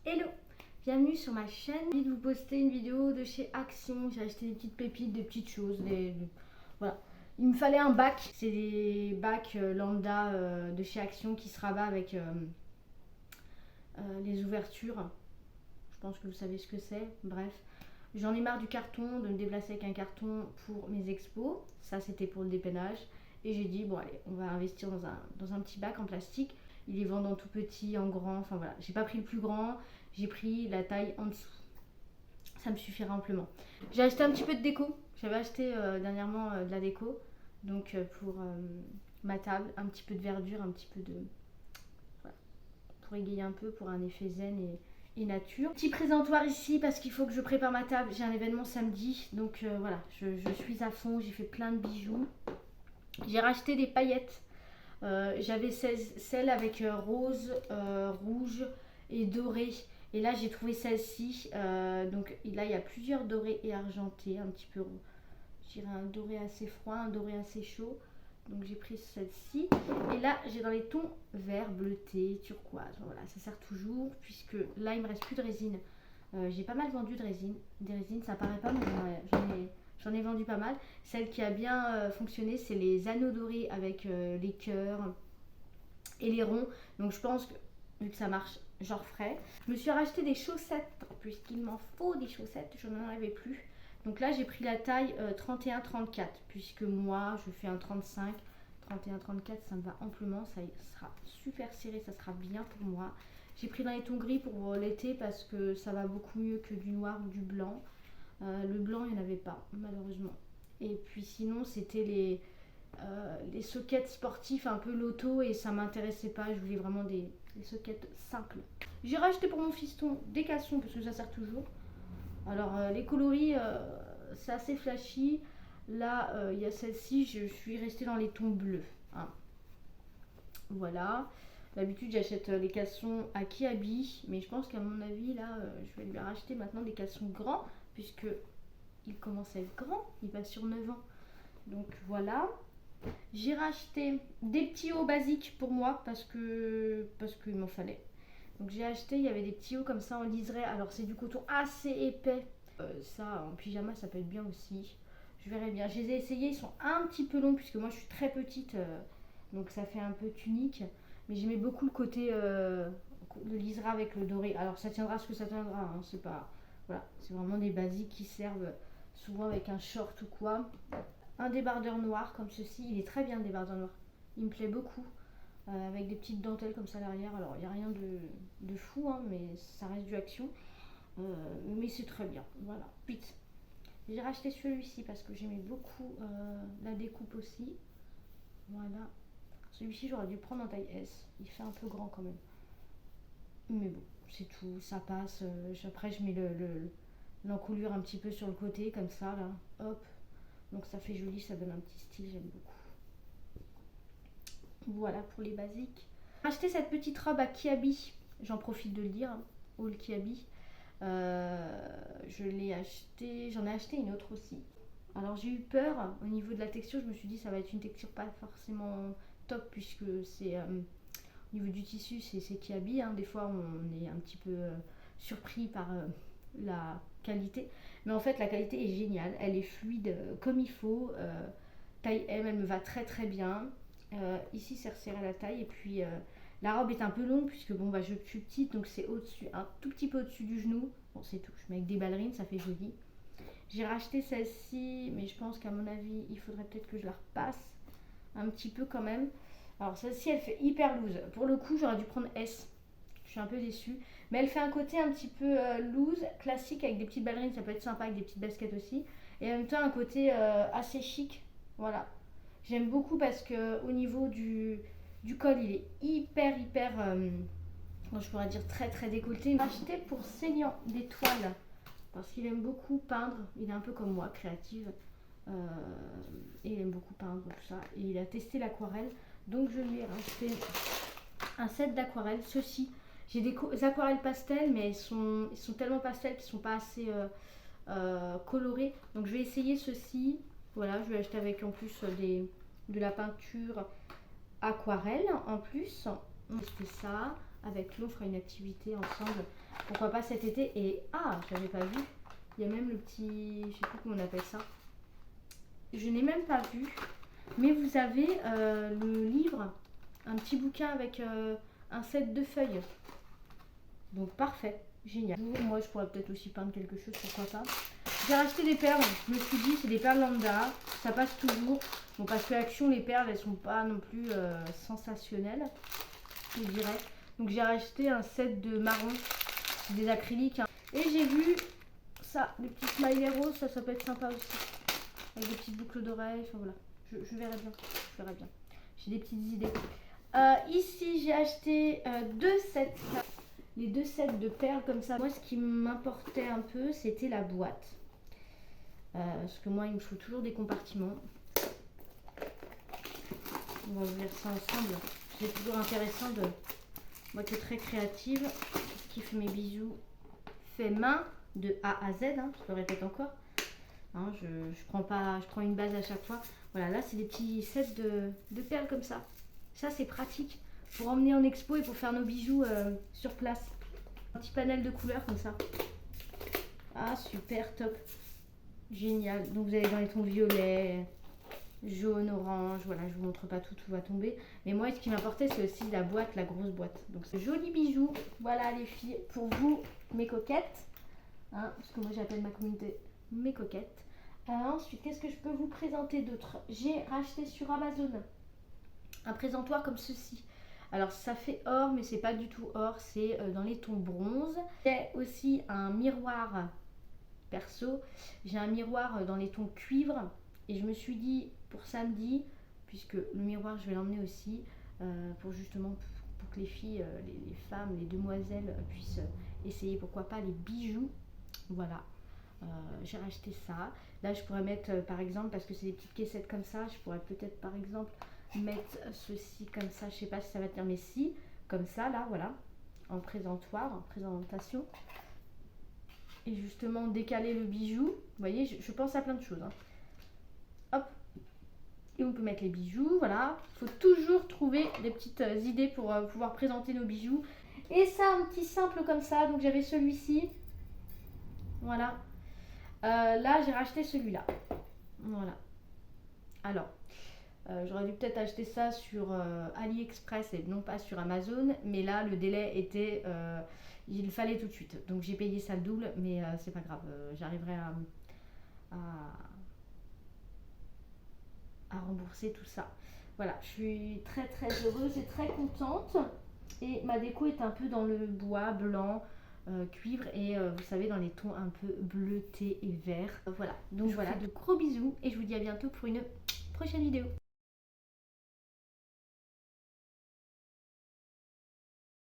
Hello, bienvenue sur ma chaîne. J'ai envie de vous poster une vidéo de chez Action. J'ai acheté des petites pépites, des petites choses. Voilà. Il me fallait un bac. C'est des bacs lambda de chez Action qui se rabat avec les ouvertures. Je pense que vous savez ce que c'est. Bref, j'en ai marre du carton, de me déplacer avec un carton pour mes expos. Ça, c'était pour le dépannage. Et j'ai dit, bon allez, on va investir dans un petit bac en plastique. Ils les vendent en tout petit, en grand, enfin voilà. J'ai pas pris le plus grand, j'ai pris la taille en dessous. Ça me suffira amplement. J'ai acheté un petit peu de déco. J'avais acheté dernièrement de la déco. Donc pour ma table, un petit peu de verdure, un petit peu de... Voilà, pour égayer un peu, pour un effet zen et nature. Petit présentoir ici parce qu'il faut que je prépare ma table. J'ai un événement samedi. Donc voilà, je suis à fond. J'ai fait plein de bijoux. J'ai racheté des paillettes. J'avais celle avec rose, rouge et doré. Et là j'ai trouvé celle-ci. Donc là il y a plusieurs dorés et argentés. Un petit peu, je dirais un doré assez froid, un doré assez chaud. Donc j'ai pris celle-ci. Et là j'ai dans les tons vert, bleuté, turquoise. Voilà, ça sert toujours puisque là il me reste plus de résine. J'ai pas mal vendu de résine. Des résines, ça paraît pas, mais j'en ai vendu pas mal. Celle qui a bien fonctionné, c'est les anneaux dorés avec les cœurs et les ronds. Donc je pense que vu que ça marche, j'en referai. Je me suis racheté des chaussettes puisqu'il m'en faut des chaussettes. Je n'en avais plus. Donc là j'ai pris la taille 31-34 puisque moi je fais un 35. 31-34 ça me va amplement. Ça sera super serré, ça sera bien pour moi. J'ai pris dans les tons gris pour l'été parce que ça va beaucoup mieux que du noir ou du blanc. Le blanc, il n'y en avait pas, malheureusement. Et puis sinon, c'était les sockets sportifs un peu loto et ça m'intéressait pas. Je voulais vraiment des sockets simples. J'ai racheté pour mon fiston des caleçons parce que ça sert toujours. Alors, les coloris, c'est assez flashy. Là, il y a celle-ci, je suis restée dans les tons bleus. Hein. Voilà. D'habitude, j'achète les caleçons à Kiabi, mais je pense qu'à mon avis, là, je vais lui racheter maintenant des caleçons grands, puisque il commence à être grand, il va sur 9 ans. Donc voilà. J'ai racheté des petits hauts basiques pour moi, parce qu'il m'en fallait. Donc j'ai acheté, il y avait des petits hauts comme ça en liseré. Alors c'est du coton assez épais. Ça, en pyjama, ça peut être bien aussi. Je verrai bien. Je les ai essayés, ils sont un petit peu longs, puisque moi je suis très petite. Donc ça fait un peu tunique. Mais j'aimais beaucoup le côté le liseré avec le doré. Alors ça tiendra ce que ça tiendra. Hein. C'est pas... Voilà, c'est vraiment des basiques qui servent souvent avec un short ou quoi. Un débardeur noir comme ceci. Il est très bien le débardeur noir. Il me plaît beaucoup. Avec des petites dentelles comme ça à l'arrière. Alors il n'y a rien de fou, hein, mais ça reste du action. Mais c'est très bien. Voilà. Vite. J'ai racheté celui-ci parce que j'aimais beaucoup la découpe aussi. Voilà. Celui-ci, j'aurais dû prendre en taille S. Il fait un peu grand quand même. Mais bon, c'est tout. Ça passe. Après, je mets l'encolure un petit peu sur le côté, comme ça, là. Hop. Donc ça fait joli, ça donne un petit style, j'aime beaucoup. Voilà pour les basiques. J'ai acheté cette petite robe à Kiabi. J'en profite de le dire. All Kiabi. Je l'ai acheté. J'en ai acheté une autre aussi. Alors j'ai eu peur au niveau de la texture. Je me suis dit ça va être une texture pas forcément top puisque c'est au niveau du tissu c'est Kiabi. Hein. Des fois on est un petit peu surpris par la qualité. Mais en fait la qualité est géniale. Elle est fluide comme il faut. Taille M, elle me va très très bien. Ici c'est resserré la taille et puis la robe est un peu longue puisque bon bah je suis petite donc c'est au-dessus, un tout petit peu au-dessus du genou. Bon c'est tout. Je mets avec des ballerines, ça fait joli. J'ai racheté celle-ci, mais je pense qu'à mon avis, il faudrait peut-être que je la repasse un petit peu quand même. Alors celle-ci, elle fait hyper loose. Pour le coup, j'aurais dû prendre S. Je suis un peu déçue. Mais elle fait un côté un petit peu loose, classique, avec des petites ballerines. Ça peut être sympa avec des petites baskets aussi. Et en même temps, un côté assez chic. Voilà. J'aime beaucoup parce que au niveau du col, il est hyper, je pourrais dire très très décolleté. J'ai acheté pour Célian des toiles parce qu'il aime beaucoup peindre. Il est un peu comme moi, créative. Euh, et il aime beaucoup peindre, tout ça. Et il a testé l'aquarelle. Donc je lui ai racheté un set d'aquarelle. Ceci, j'ai des aquarelles pastel, mais ils sont tellement pastels qu'ils ne sont pas assez colorés. Donc je vais essayer ceci. Voilà, je vais acheter avec en plus de la peinture aquarelle en plus. C'était ça. avec Flo, on fera une activité ensemble. Pourquoi pas cet été. Et je l'avais pas vu. Il y a même le petit, je sais plus comment on appelle ça. Je n'ai même pas vu. Mais vous avez le livre, un petit bouquin avec un set de feuilles. Donc parfait, génial. Moi je pourrais peut-être aussi peindre quelque chose, pourquoi pas. J'ai racheté des perles, je me suis dit c'est des perles lambda, ça passe toujours. Bon parce que Action les perles elles sont pas non plus sensationnelles, je dirais. Donc j'ai racheté un set de marron, des acryliques. Hein. Et j'ai vu ça, les petits smileys roses, ça peut être sympa aussi. Avec des petites boucles d'oreilles, enfin voilà. Je verrai bien, je verrai bien. J'ai des petites idées. Ici j'ai acheté deux sets. Les deux sets de perles comme ça. Moi ce qui m'importait un peu c'était la boîte. Parce que moi il me faut toujours des compartiments. On va ouvrir ça ensemble. C'est toujours intéressant de... Moi qui est très créative, qui kiffe mes bijoux fait main de A à Z, hein, je le répète encore. Hein, je prends une base à chaque fois. Voilà, là c'est des petits sets de perles comme ça. Ça c'est pratique pour emmener en expo et pour faire nos bijoux sur place. Un petit panel de couleurs comme ça. Ah super top. Génial. Donc vous avez dans les tons violet, jaune, orange. Voilà, je vous montre pas tout, tout va tomber. Mais moi ce qui m'importait c'est aussi la boîte, la grosse boîte. Donc ce joli bijou. Voilà les filles, pour vous mes coquettes. Hein, parce que moi j'appelle ma communauté mes coquettes. Ensuite, qu'est-ce que je peux vous présenter d'autre? J'ai racheté sur Amazon un présentoir comme ceci. Alors ça fait or, mais c'est pas du tout or, c'est dans les tons bronze. J'ai aussi un miroir perso. J'ai un miroir dans les tons cuivre. Et je me suis dit pour samedi, puisque le miroir je vais l'emmener aussi, pour justement pour que les filles, les femmes, les demoiselles puissent essayer pourquoi pas les bijoux. Voilà. J'ai racheté ça. Là je pourrais mettre par exemple, parce que c'est des petites caissettes comme ça, je pourrais peut-être par exemple mettre ceci comme ça, je sais pas si ça va tenir, mais si, comme ça là, voilà, en présentoir, en présentation. Et justement décaler le bijou, vous voyez, je pense à plein de choses. Hein. Hop, et on peut mettre les bijoux, voilà. Il faut toujours trouver des petites idées pour pouvoir présenter nos bijoux. Et ça, un petit simple comme ça, donc j'avais celui-ci, voilà. Là j'ai racheté celui-là, voilà. Alors j'aurais dû peut-être acheter ça sur AliExpress et non pas sur Amazon, mais là le délai était, il fallait tout de suite, donc j'ai payé ça le double, mais c'est pas grave, j'arriverai à rembourser tout ça. Voilà, je suis très très heureuse et très contente, et ma déco est un peu dans le bois blanc, cuivre et vous savez dans les tons un peu bleutés et verts. Voilà, donc voilà, de gros bisous et je vous dis à bientôt pour une prochaine vidéo.